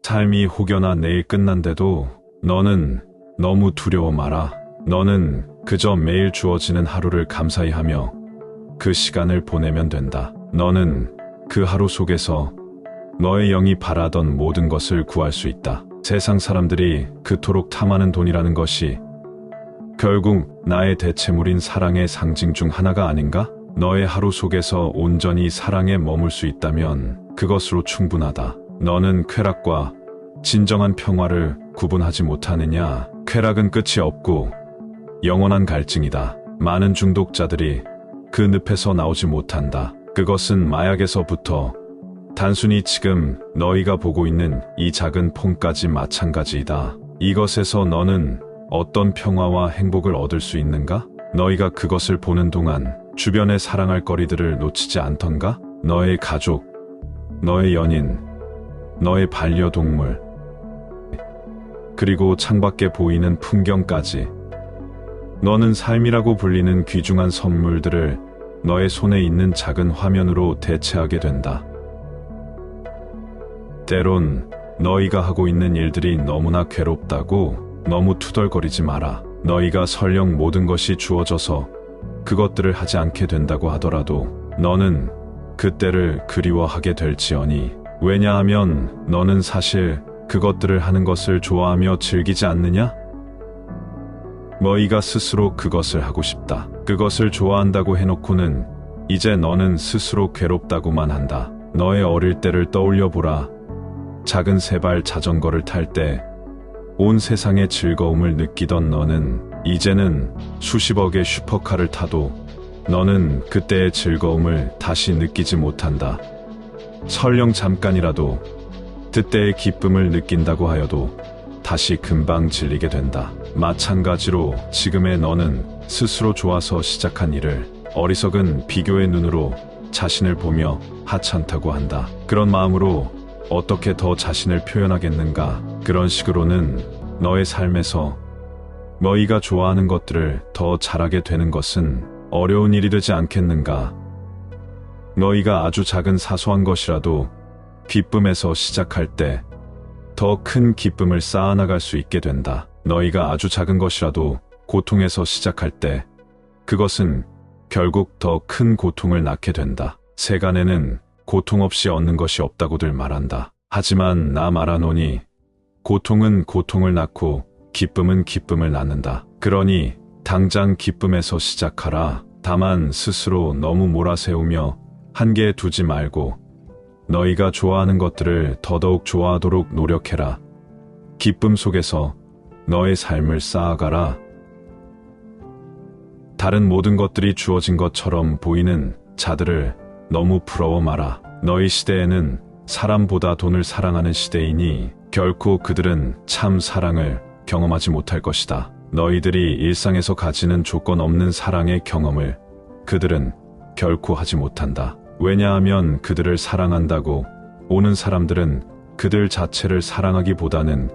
삶이 혹여나 내일 끝난데도 너는 너무 두려워 마라. 너는 그저 매일 주어지는 하루를 감사히 하며 그 시간을 보내면 된다. 너는 그 하루 속에서 너의 영이 바라던 모든 것을 구할 수 있다. 세상 사람들이 그토록 탐하는 돈이라는 것이 결국 나의 대체물인 사랑의 상징 중 하나가 아닌가? 너의 하루 속에서 온전히 사랑에 머물 수 있다면 그것으로 충분하다. 너는 쾌락과 진정한 평화를 구분하지 못하느냐? 쾌락은 끝이 없고 영원한 갈증이다. 많은 중독자들이 그 늪에서 나오지 못한다. 그것은 마약에서부터 단순히 지금 너희가 보고 있는 이 작은 폰까지 마찬가지이다. 이것에서 너는 어떤 평화와 행복을 얻을 수 있는가? 너희가 그것을 보는 동안 주변의 사랑할 거리들을 놓치지 않던가? 너의 가족, 너의 연인, 너의 반려동물, 그리고 창밖에 보이는 풍경까지. 너는 삶이라고 불리는 귀중한 선물들을 너의 손에 있는 작은 화면으로 대체하게 된다. 때론 너희가 하고 있는 일들이 너무나 괴롭다고 너무 투덜거리지 마라. 너희가 설령 모든 것이 주어져서 그것들을 하지 않게 된다고 하더라도 너는 그때를 그리워하게 될지어니. 왜냐하면 너는 사실 그것들을 하는 것을 좋아하며 즐기지 않느냐? 너희가 스스로 그것을 하고 싶다. 그것을 좋아한다고 해놓고는 이제 너는 스스로 괴롭다고만 한다. 너의 어릴 때를 떠올려 보라. 작은 세발 자전거를 탈 때 온 세상의 즐거움을 느끼던 너는 이제는 수십억의 슈퍼카를 타도 너는 그때의 즐거움을 다시 느끼지 못한다. 설령 잠깐이라도 그때의 기쁨을 느낀다고 하여도 다시 금방 질리게 된다. 마찬가지로 지금의 너는 스스로 좋아서 시작한 일을 어리석은 비교의 눈으로 자신을 보며 하찮다고 한다. 그런 마음으로 어떻게 더 자신을 표현하겠는가? 그런 식으로는 너의 삶에서 너희가 좋아하는 것들을 더 잘하게 되는 것은 어려운 일이 되지 않겠는가? 너희가 아주 작은 사소한 것이라도 기쁨에서 시작할 때 더 큰 기쁨을 쌓아나갈 수 있게 된다. 너희가 아주 작은 것이라도 고통에서 시작할 때 그것은 결국 더 큰 고통을 낳게 된다. 세간에는 고통 없이 얻는 것이 없다고들 말한다. 하지만 나 말하노니 고통은 고통을 낳고 기쁨은 기쁨을 낳는다. 그러니 당장 기쁨에서 시작하라. 다만 스스로 너무 몰아세우며 한계에 두지 말고 너희가 좋아하는 것들을 더더욱 좋아하도록 노력해라. 기쁨 속에서 너의 삶을 쌓아가라. 다른 모든 것들이 주어진 것처럼 보이는 자들을 너무 부러워 마라. 너희 시대에는 사람보다 돈을 사랑하는 시대이니 결코 그들은 참 사랑을 경험하지 못할 것이다. 너희들이 일상에서 가지는 조건 없는 사랑의 경험을 그들은 결코 하지 못한다. 왜냐하면 그들을 사랑한다고 오는 사람들은 그들 자체를 사랑하기보다는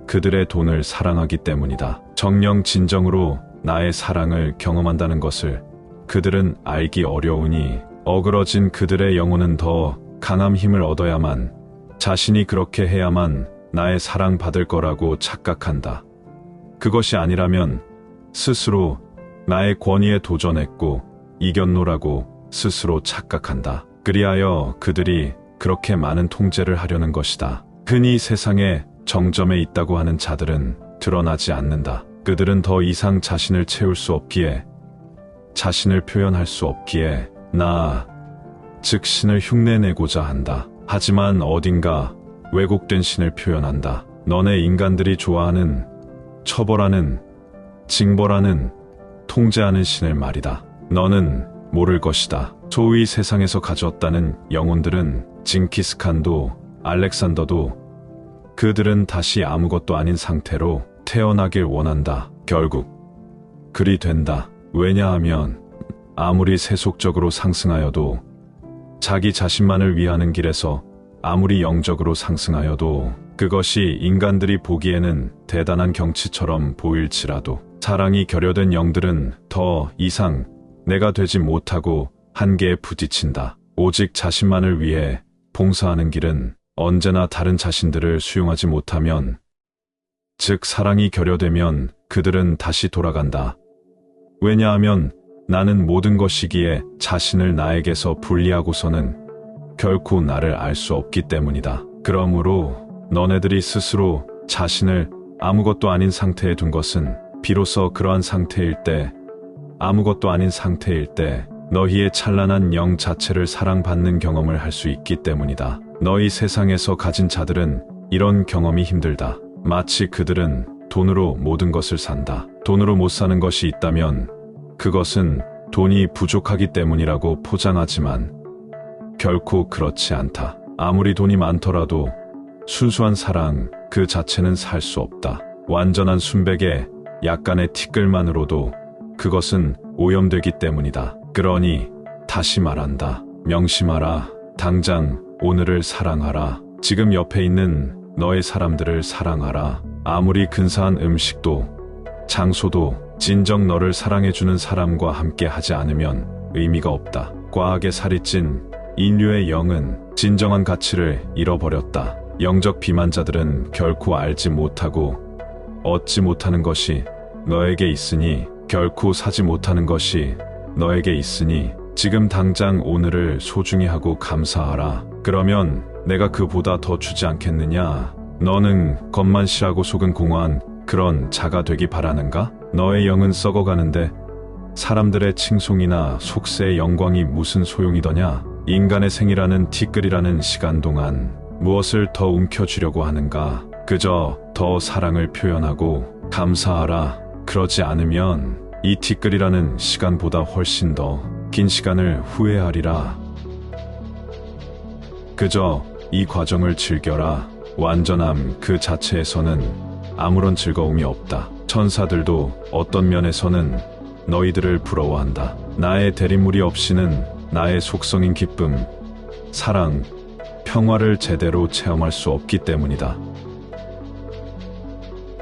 그들의 돈을 사랑하기 때문이다. 정령 진정으로 나의 사랑을 경험한다는 것을 그들은 알기 어려우니 어그러진 그들의 영혼은 더 강한 힘을 얻어야만, 자신이 그렇게 해야만 나의 사랑받을 거라고 착각한다. 그것이 아니라면 스스로 나의 권위에 도전했고 이겼노라고 스스로 착각한다. 그리하여 그들이 그렇게 많은 통제를 하려는 것이다. 흔히 세상에 정점에 있다고 하는 자들은 드러나지 않는다. 그들은 더 이상 자신을 채울 수 없기에, 자신을 표현할 수 없기에 즉 신을 흉내내고자 한다. 하지만 어딘가 왜곡된 신을 표현한다. 너네 인간들이 좋아하는 처벌하는, 징벌하는, 통제하는 신을 말이다. 너는 모를 것이다. 소위 세상에서 가져왔다는 영혼들은 징기스칸도 알렉산더도 그들은 다시 아무것도 아닌 상태로 태어나길 원한다. 결국 그리 된다. 왜냐하면 아무리 세속적으로 상승하여도, 자기 자신만을 위하는 길에서 아무리 영적으로 상승하여도 그것이 인간들이 보기에는 대단한 경치처럼 보일지라도 사랑이 결여된 영들은 더 이상 내가 되지 못하고 한계에 부딪힌다. 오직 자신만을 위해 봉사하는 길은 언제나 다른 자신들을 수용하지 못하면, 즉 사랑이 결여되면 그들은 다시 돌아간다. 왜냐하면 나는 모든 것이기에 자신을 나에게서 분리하고서는 결코 나를 알 수 없기 때문이다. 그러므로 너네들이 스스로 자신을 아무것도 아닌 상태에 둔 것은 비로소 그러한 상태일 때, 아무것도 아닌 상태일 때 너희의 찬란한 영 자체를 사랑받는 경험을 할 수 있기 때문이다. 너희 세상에서 가진 자들은 이런 경험이 힘들다. 마치 그들은 돈으로 모든 것을 산다. 돈으로 못 사는 것이 있다면 그것은 돈이 부족하기 때문이라고 포장하지만 결코 그렇지 않다. 아무리 돈이 많더라도 순수한 사랑 그 자체는 살 수 없다. 완전한 순백에 약간의 티끌만으로도 그것은 오염되기 때문이다. 그러니 다시 말한다. 명심하라. 당장 오늘을 사랑하라. 지금 옆에 있는 너의 사람들을 사랑하라. 아무리 근사한 음식도 장소도 진정 너를 사랑해주는 사람과 함께 하지 않으면 의미가 없다. 과하게 살이 찐 인류의 영은 진정한 가치를 잃어버렸다. 영적 비만자들은 결코 알지 못하고 얻지 못하는 것이 너에게 있으니, 결코 사지 못하는 것이 너에게 있으니 지금 당장 오늘을 소중히 하고 감사하라. 그러면 내가 그보다 더 주지 않겠느냐? 너는 겉만 실하고 속은 공허한 그런 자가 되기 바라는가? 너의 영은 썩어가는데 사람들의 칭송이나 속세의 영광이 무슨 소용이더냐? 인간의 생이라는 티끌이라는 시간 동안 무엇을 더 움켜쥐려고 하는가? 그저 더 사랑을 표현하고 감사하라. 그러지 않으면 이 티끌이라는 시간보다 훨씬 더 긴 시간을 후회하리라. 그저 이 과정을 즐겨라. 완전함 그 자체에서는 아무런 즐거움이 없다. 천사들도 어떤 면에서는 너희들을 부러워한다. 나의 대리물이 없이는 나의 속성인 기쁨, 사랑, 평화를 제대로 체험할 수 없기 때문이다.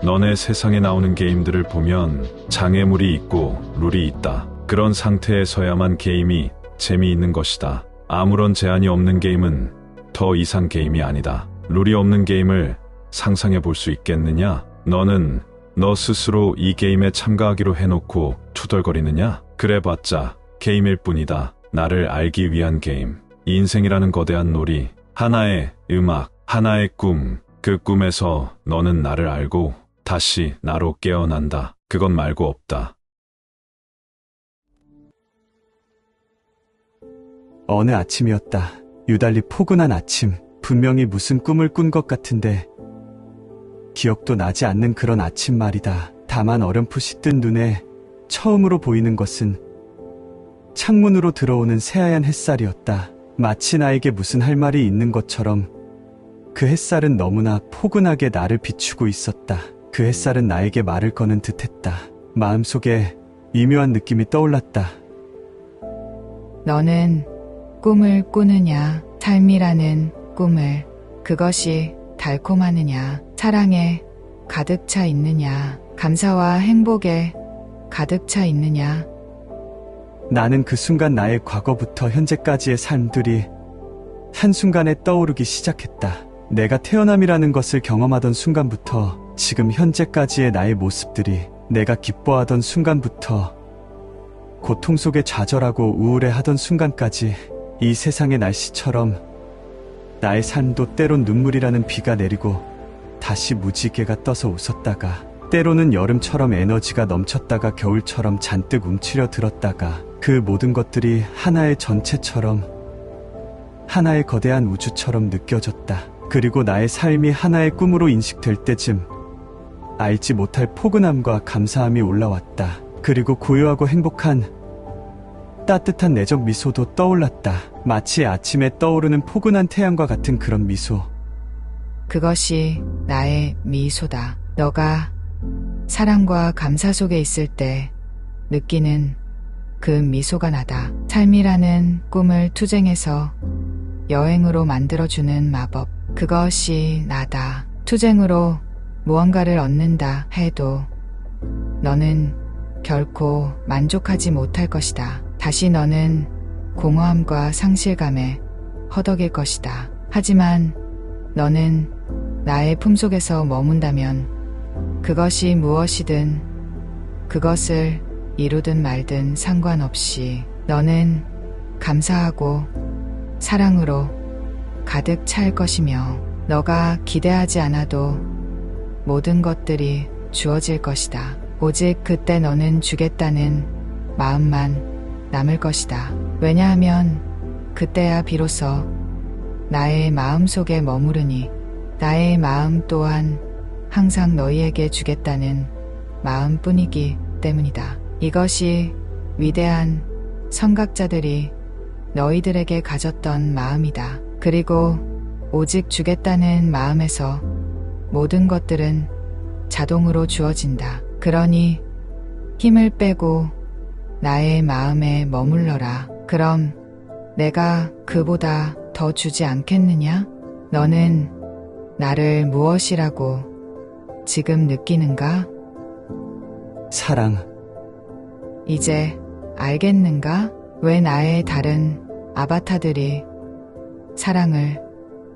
너네 세상에 나오는 게임들을 보면 장애물이 있고 룰이 있다. 그런 상태에서야만 게임이 재미있는 것이다. 아무런 제한이 없는 게임은 더 이상 게임이 아니다. 룰이 없는 게임을 상상해 볼 수 있겠느냐? 너는 너 스스로 이 게임에 참가하기로 해놓고 투덜거리느냐? 그래봤자 게임일 뿐이다. 나를 알기 위한 게임. 인생이라는 거대한 놀이, 하나의 음악, 하나의 꿈. 그 꿈에서 너는 나를 알고 다시 나로 깨어난다. 그것 말고 없다. 어느 아침이었다. 유달리 포근한 아침. 분명히 무슨 꿈을 꾼 것 같은데 기억도 나지 않는 그런 아침 말이다. 다만 어렴풋이 뜬 눈에 처음으로 보이는 것은 창문으로 들어오는 새하얀 햇살이었다. 마치 나에게 무슨 할 말이 있는 것처럼 그 햇살은 너무나 포근하게 나를 비추고 있었다. 그 햇살은 나에게 말을 거는 듯했다. 마음속에 미묘한 느낌이 떠올랐다. 너는 꿈을 꾸느냐? 삶이라는 꿈을. 그것이 달콤하느냐? 사랑에 가득 차 있느냐? 감사와 행복에 가득 차 있느냐? 나는 그 순간 나의 과거부터 현재까지의 삶들이 한순간에 떠오르기 시작했다. 내가 태어남이라는 것을 경험하던 순간부터 지금 현재까지의 나의 모습들이, 내가 기뻐하던 순간부터 고통 속에 좌절하고 우울해하던 순간까지 이 세상의 날씨처럼 나의 삶도 때론 눈물이라는 비가 내리고 다시 무지개가 떠서 웃었다가, 때로는 여름처럼 에너지가 넘쳤다가 겨울처럼 잔뜩 움츠려 들었다가, 그 모든 것들이 하나의 전체처럼, 하나의 거대한 우주처럼 느껴졌다. 그리고 나의 삶이 하나의 꿈으로 인식될 때쯤 알지 못할 포근함과 감사함이 올라왔다. 그리고 고요하고 행복한 따뜻한 내적 미소도 떠올랐다. 마치 아침에 떠오르는 포근한 태양과 같은 그런 미소. 그것이 나의 미소다. 너가 사랑과 감사 속에 있을 때 느끼는 그 미소가 나다. 삶이라는 꿈을 투쟁해서 여행으로 만들어주는 마법. 그것이 나다. 투쟁으로 무언가를 얻는다 해도 너는 결코 만족하지 못할 것이다. 다시 너는 공허함과 상실감에 허덕일 것이다. 하지만 너는 나의 품속에서 머문다면 그것이 무엇이든 그것을 이루든 말든 상관없이 너는 감사하고 사랑으로 가득 찰 것이며 너가 기대하지 않아도 모든 것들이 주어질 것이다. 오직 그때 너는 주겠다는 마음만 남을 것이다. 왜냐하면 그때야 비로소 나의 마음 속에 머무르니 나의 마음 또한 항상 너희에게 주겠다는 마음뿐이기 때문이다. 이것이 위대한 선각자들이 너희들에게 가졌던 마음이다. 그리고 오직 주겠다는 마음에서 모든 것들은 자동으로 주어진다. 그러니 힘을 빼고 나의 마음에 머물러라. 그럼 내가 그보다 더 주지 않겠느냐? 너는 나를 무엇이라고 지금 느끼는가? 사랑. 이제 알겠는가? 왜 나의 다른 아바타들이 사랑을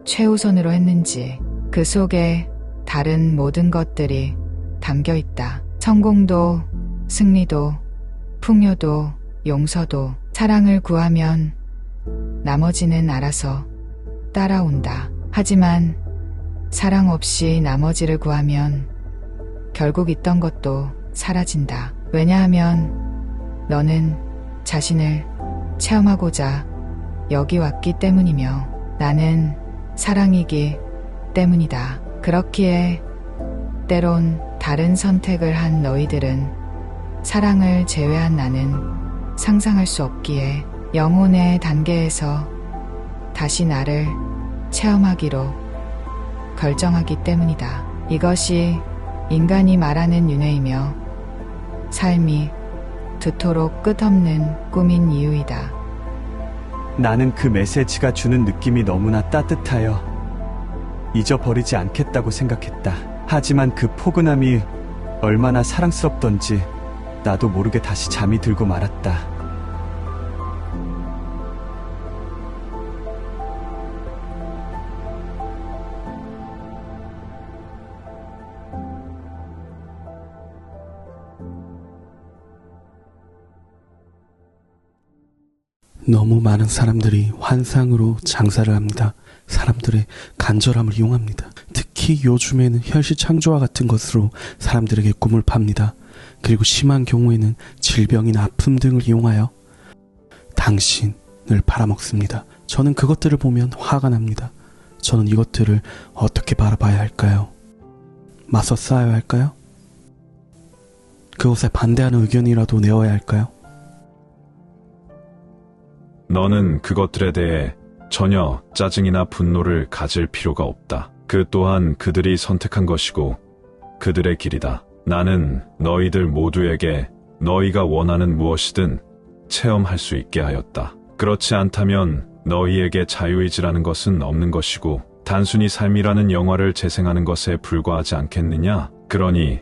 최우선으로 했는지. 그 속에 다른 모든 것들이 담겨 있다. 성공도, 승리도, 풍요도, 용서도. 사랑을 구하면 나머지는 알아서 따라온다. 하지만 사랑 없이 나머지를 구하면 결국 있던 것도 사라진다. 왜냐하면 너는 자신을 체험하고자 여기 왔기 때문이며 나는 사랑이기 때문이다. 그렇기에 때론 다른 선택을 한 너희들은 사랑을 제외한 나는 상상할 수 없기에 영혼의 단계에서 다시 나를 체험하기로 결정하기 때문이다. 이것이 인간이 말하는 윤회이며 삶이 그토록 끝없는 꿈인 이유이다. 나는 그 메시지가 주는 느낌이 너무나 따뜻하여 잊어버리지 않겠다고 생각했다. 하지만 그 포근함이 얼마나 사랑스럽던지 나도 모르게 다시 잠이 들고 말았다. 너무 많은 사람들이 환상으로 장사를 합니다. 사람들의 간절함을 이용합니다. 특히 요즘에는 현실 창조와 같은 것으로 사람들에게 꿈을 팝니다. 그리고 심한 경우에는 질병이나 아픔 등을 이용하여 당신을 팔아먹습니다. 저는 그것들을 보면 화가 납니다. 저는 이것들을 어떻게 바라봐야 할까요? 맞서 싸워야 할까요? 그것에 반대하는 의견이라도 내어야 할까요? 너는 그것들에 대해 전혀 짜증이나 분노를 가질 필요가 없다. 그 또한 그들이 선택한 것이고 그들의 길이다. 나는 너희들 모두에게 너희가 원하는 무엇이든 체험할 수 있게 하였다. 그렇지 않다면 너희에게 자유의지라는 것은 없는 것이고 단순히 삶이라는 영화를 재생하는 것에 불과하지 않겠느냐? 그러니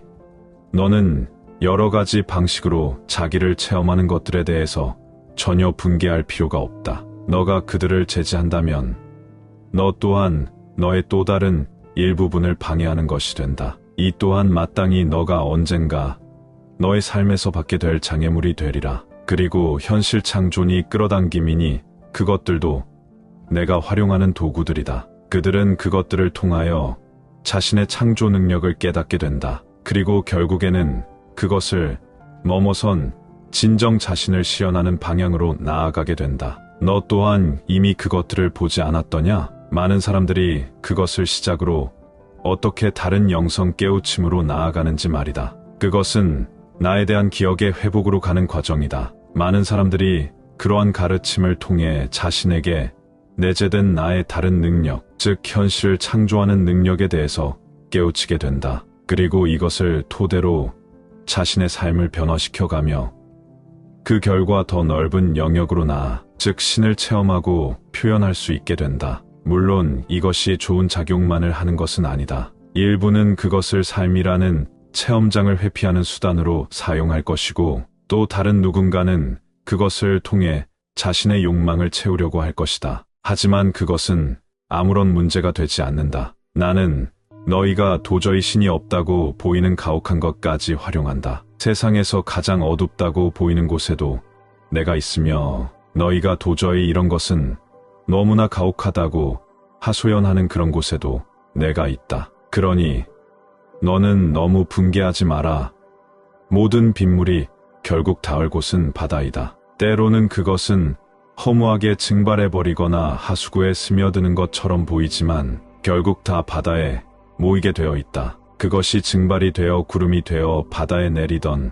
너는 여러 가지 방식으로 자기를 체험하는 것들에 대해서 전혀 분개할 필요가 없다. 너가 그들을 제지한다면 너 또한 너의 또 다른 일부분을 방해하는 것이 된다. 이 또한 마땅히 너가 언젠가 너의 삶에서 받게 될 장애물이 되리라. 그리고 현실 창조니 끌어당김이니 그것들도 내가 활용하는 도구들이다. 그들은 그것들을 통하여 자신의 창조 능력을 깨닫게 된다. 그리고 결국에는 그것을 넘어선 진정 자신을 실현하는 방향으로 나아가게 된다. 너 또한 이미 그것들을 보지 않았더냐? 많은 사람들이 그것을 시작으로 어떻게 다른 영성 깨우침으로 나아가는지 말이다. 그것은 나에 대한 기억의 회복으로 가는 과정이다. 많은 사람들이 그러한 가르침을 통해 자신에게 내재된 나의 다른 능력, 즉 현실을 창조하는 능력에 대해서 깨우치게 된다. 그리고 이것을 토대로 자신의 삶을 변화시켜가며 그 결과 더 넓은 영역으로 나아, 즉 신을 체험하고 표현할 수 있게 된다. 물론 이것이 좋은 작용만을 하는 것은 아니다. 일부는 그것을 삶이라는 체험장을 회피하는 수단으로 사용할 것이고 또 다른 누군가는 그것을 통해 자신의 욕망을 채우려고 할 것이다. 하지만 그것은 아무런 문제가 되지 않는다. 나는 너희가 도저히 신이 없다고 보이는 가혹한 것까지 활용한다. 세상에서 가장 어둡다고 보이는 곳에도 내가 있으며 너희가 도저히 이런 것은 너무나 가혹하다고 하소연하는 그런 곳에도 내가 있다. 그러니 너는 너무 분개하지 마라. 모든 빗물이 결국 닿을 곳은 바다이다. 때로는 그것은 허무하게 증발해버리거나 하수구에 스며드는 것처럼 보이지만 결국 다 바다에 모이게 되어 있다. 그것이 증발이 되어 구름이 되어 바다에 내리던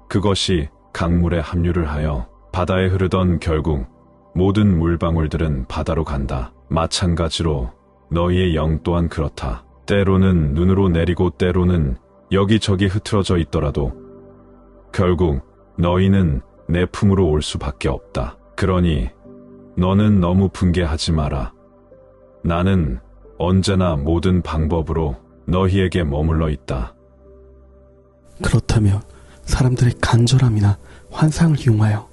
그것이 강물에 합류를 하여 바다에 흐르던 결국 모든 물방울들은 바다로 간다. 마찬가지로 너희의 영 또한 그렇다. 때로는 눈으로 내리고 때로는 여기저기 흐트러져 있더라도 결국 너희는 내 품으로 올 수밖에 없다. 그러니 너는 너무 분개하지 마라. 나는 언제나 모든 방법으로 너희에게 머물러 있다. 그렇다면 사람들의 간절함이나 환상을 이용하여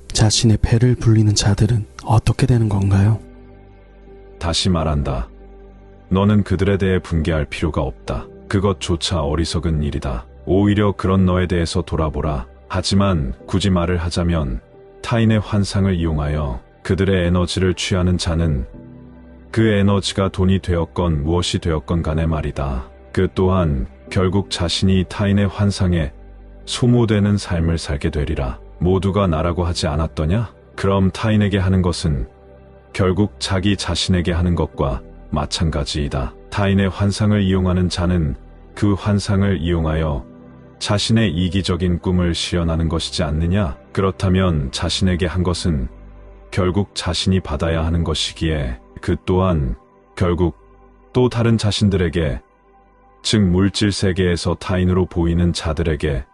자신의 배를 불리는 자들은 어떻게 되는 건가요? 다시 말한다. 너는 그들에 대해 분개할 필요가 없다. 그것조차 어리석은 일이다. 오히려 그런 너에 대해서 돌아보라. 하지만 굳이 말을 하자면 타인의 환상을 이용하여 그들의 에너지를 취하는 자는 그 에너지가 돈이 되었건 무엇이 되었건 간에 말이다. 그 또한 결국 자신이 타인의 환상에 소모되는 삶을 살게 되리라. 모두가 나라고 하지 않았더냐? 그럼 타인에게 하는 것은 결국 자기 자신에게 하는 것과 마찬가지이다. 타인의 환상을 이용하는 자는 그 환상을 이용하여 자신의 이기적인 꿈을 실현하는 것이지 않느냐? 그렇다면 자신에게 한 것은 결국 자신이 받아야 하는 것이기에 그 또한 결국 또 다른 자신들에게, 즉 물질 세계에서 타인으로 보이는 자들에게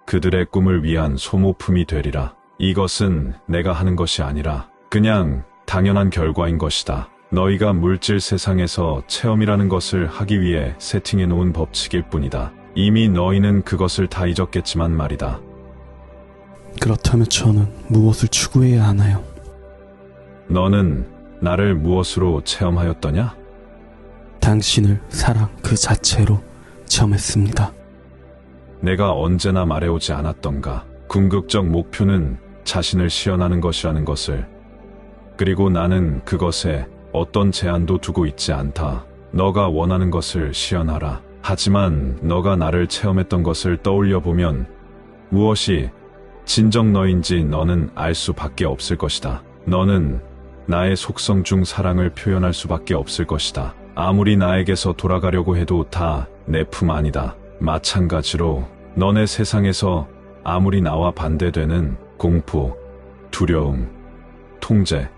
그들의 꿈을 위한 소모품이 되리라. 이것은 내가 하는 것이 아니라 그냥 당연한 결과인 것이다. 너희가 물질 세상에서 체험이라는 것을 하기 위해 세팅해 놓은 법칙일 뿐이다. 이미 너희는 그것을 다 잊었겠지만 말이다. 그렇다면 저는 무엇을 추구해야 하나요? 너는 나를 무엇으로 체험하였더냐? 당신을 사랑 그 자체로 체험했습니다. 내가 언제나 말해오지 않았던가. 궁극적 목표는 자신을 시연하는 것이라는 것을. 그리고 나는 그것에 어떤 제한도 두고 있지 않다. 너가 원하는 것을 시연하라. 하지만 너가 나를 체험했던 것을 떠올려 보면 무엇이 진정 너인지 너는 알 수밖에 없을 것이다. 너는 나의 속성 중 사랑을 표현할 수밖에 없을 것이다. 아무리 나에게서 돌아가려고 해도 다 내 품 안이다. 마찬가지로 너네 세상에서 아무리 나와 반대되는 공포, 두려움, 통제,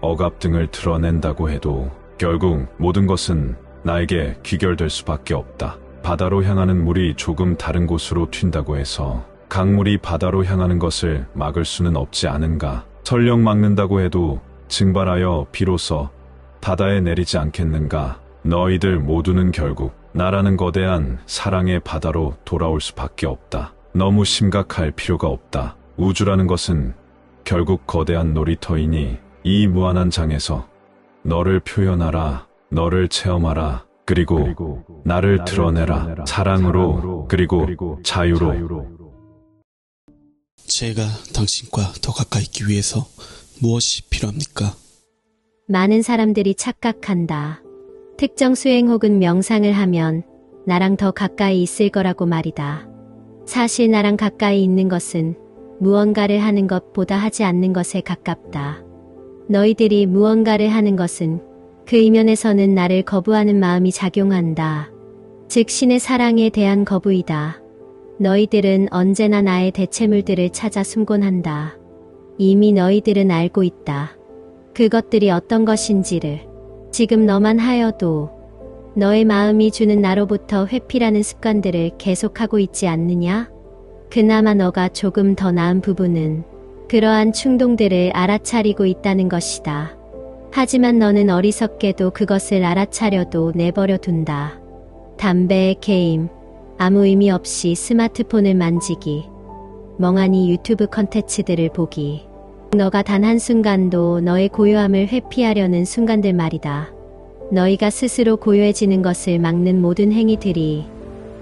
억압 등을 드러낸다고 해도 결국 모든 것은 나에게 귀결될 수밖에 없다. 바다로 향하는 물이 조금 다른 곳으로 튄다고 해서 강물이 바다로 향하는 것을 막을 수는 없지 않은가. 설령 막는다고 해도 증발하여 비로소 바다에 내리지 않겠는가. 너희들 모두는 결국 나라는 거대한 사랑의 바다로 돌아올 수밖에 없다. 너무 심각할 필요가 없다. 우주라는 것은 결국 거대한 놀이터이니 이 무한한 장에서 너를 표현하라. 너를 체험하라. 그리고 나를 드러내라. 사랑으로 그리고 자유로. 제가 당신과 더 가까이 있기 위해서 무엇이 필요합니까? 많은 사람들이 착각한다. 특정 수행 혹은 명상을 하면 나랑 더 가까이 있을 거라고 말이다. 사실 나랑 가까이 있는 것은 무언가를 하는 것보다 하지 않는 것에 가깝다. 너희들이 무언가를 하는 것은 그 이면에서는 나를 거부하는 마음이 작용한다. 즉 신의 사랑에 대한 거부이다. 너희들은 언제나 나의 대체물들을 찾아 숨곤 한다. 이미 너희들은 알고 있다. 그것들이 어떤 것인지를. 지금 너만 하여도 너의 마음이 주는 나로부터 회피라는 습관들을 계속하고 있지 않느냐? 그나마 너가 조금 더 나은 부분은 그러한 충동들을 알아차리고 있다는 것이다. 하지만 너는 어리석게도 그것을 알아차려도 내버려 둔다. 담배, 게임, 아무 의미 없이 스마트폰을 만지기, 멍하니 유튜브 컨텐츠들을 보기. 너가 단 한순간도 너의 고요함을 회피하려는 순간들 말이다. 너희가 스스로 고요해지는 것을 막는 모든 행위들이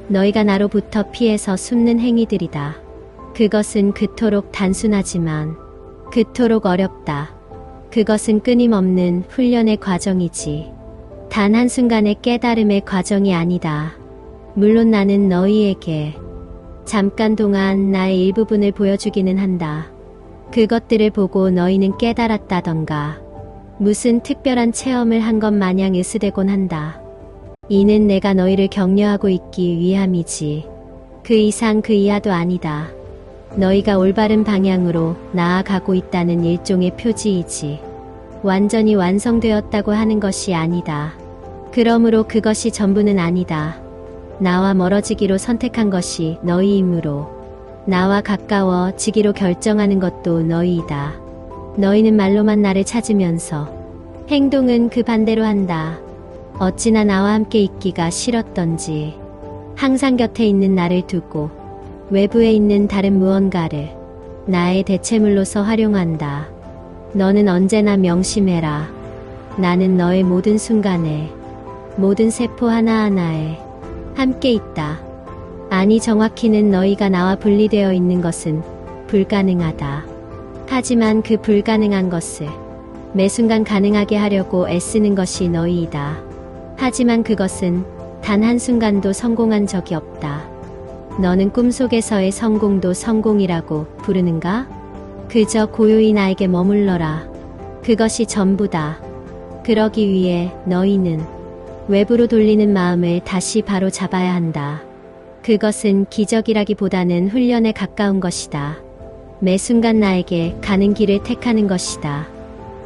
너희가 나로부터 피해서 숨는 행위들이다. 그것은 그토록 단순하지만 그토록 어렵다. 그것은 끊임없는 훈련의 과정이지. 단 한순간의 깨달음의 과정이 아니다. 물론 나는 너희에게 잠깐 동안 나의 일부분을 보여주기는 한다. 그것들을 보고 너희는 깨달았다던가 무슨 특별한 체험을 한 것 마냥 으스대곤 한다. 이는 내가 너희를 격려하고 있기 위함이지. 그 이상 그 이하도 아니다. 너희가 올바른 방향으로 나아가고 있다는 일종의 표지이지. 완전히 완성되었다고 하는 것이 아니다. 그러므로 그것이 전부는 아니다. 나와 멀어지기로 선택한 것이 너희이므로 나와 가까워지기로 결정하는 것도 너희이다. 너희는 말로만 나를 찾으면서 행동은 그 반대로 한다. 어찌나 나와 함께 있기가 싫었던지. 항상 곁에 있는 나를 두고 외부에 있는 다른 무언가를 나의 대체물로서 활용한다. 너는 언제나 명심해라. 나는 너의 모든 순간에, 모든 세포 하나하나에 함께 있다. 아니, 정확히는 너희가 나와 분리되어 있는 것은 불가능하다. 하지만 그 불가능한 것을 매 순간 가능하게 하려고 애쓰는 것이 너희이다. 하지만 그것은 단 한순간도 성공한 적이 없다. 너는 꿈속에서의 성공도 성공이라고 부르는가? 그저 고요히 나에게 머물러라. 그것이 전부다. 그러기 위해 너희는 외부로 돌리는 마음을 다시 바로 잡아야 한다. 그것은 기적이라기보다는 훈련에 가까운 것이다. 매 순간 나에게 가는 길을 택하는 것이다.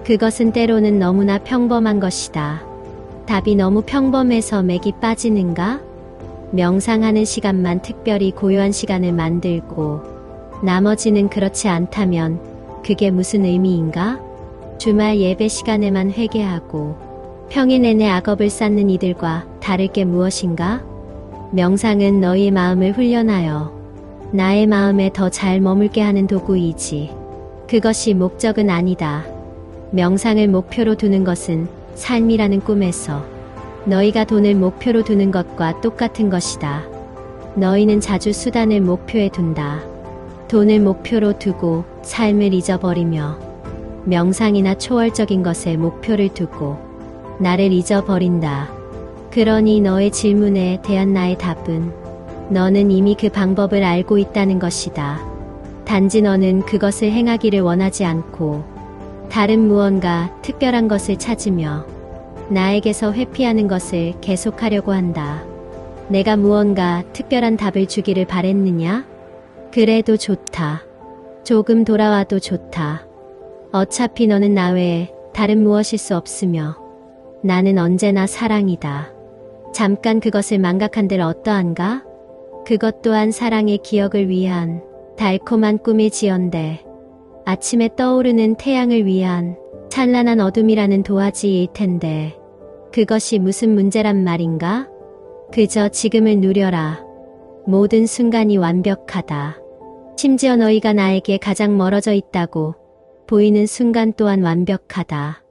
그것은 때로는 너무나 평범한 것이다. 답이 너무 평범해서 맥이 빠지는가? 명상하는 시간만 특별히 고요한 시간을 만들고 나머지는 그렇지 않다면 그게 무슨 의미인가? 주말 예배 시간에만 회개하고 평일 내내 악업을 쌓는 이들과 다를 게 무엇인가? 명상은 너희의 마음을 훈련하여 나의 마음에 더 잘 머물게 하는 도구이지. 그것이 목적은 아니다. 명상을 목표로 두는 것은 삶이라는 꿈에서 너희가 돈을 목표로 두는 것과 똑같은 것이다. 너희는 자주 수단을 목표에 둔다. 돈을 목표로 두고 삶을 잊어버리며 명상이나 초월적인 것에 목표를 두고 나를 잊어버린다. 그러니 너의 질문에 대한 나의 답은 너는 이미 그 방법을 알고 있다는 것이다. 단지 너는 그것을 행하기를 원하지 않고 다른 무언가 특별한 것을 찾으며 나에게서 회피하는 것을 계속하려고 한다. 내가 무언가 특별한 답을 주기를 바랬느냐? 그래도 좋다. 조금 돌아와도 좋다. 어차피 너는 나 외에 다른 무엇일 수 없으며 나는 언제나 사랑이다. 잠깐 그것을 망각한들 어떠한가? 그것 또한 사랑의 기억을 위한 달콤한 꿈의 지연대. 아침에 떠오르는 태양을 위한 찬란한 어둠이라는 도화지일 텐데 그것이 무슨 문제란 말인가? 그저 지금을 누려라. 모든 순간이 완벽하다. 심지어 너희가 나에게 가장 멀어져 있다고 보이는 순간 또한 완벽하다.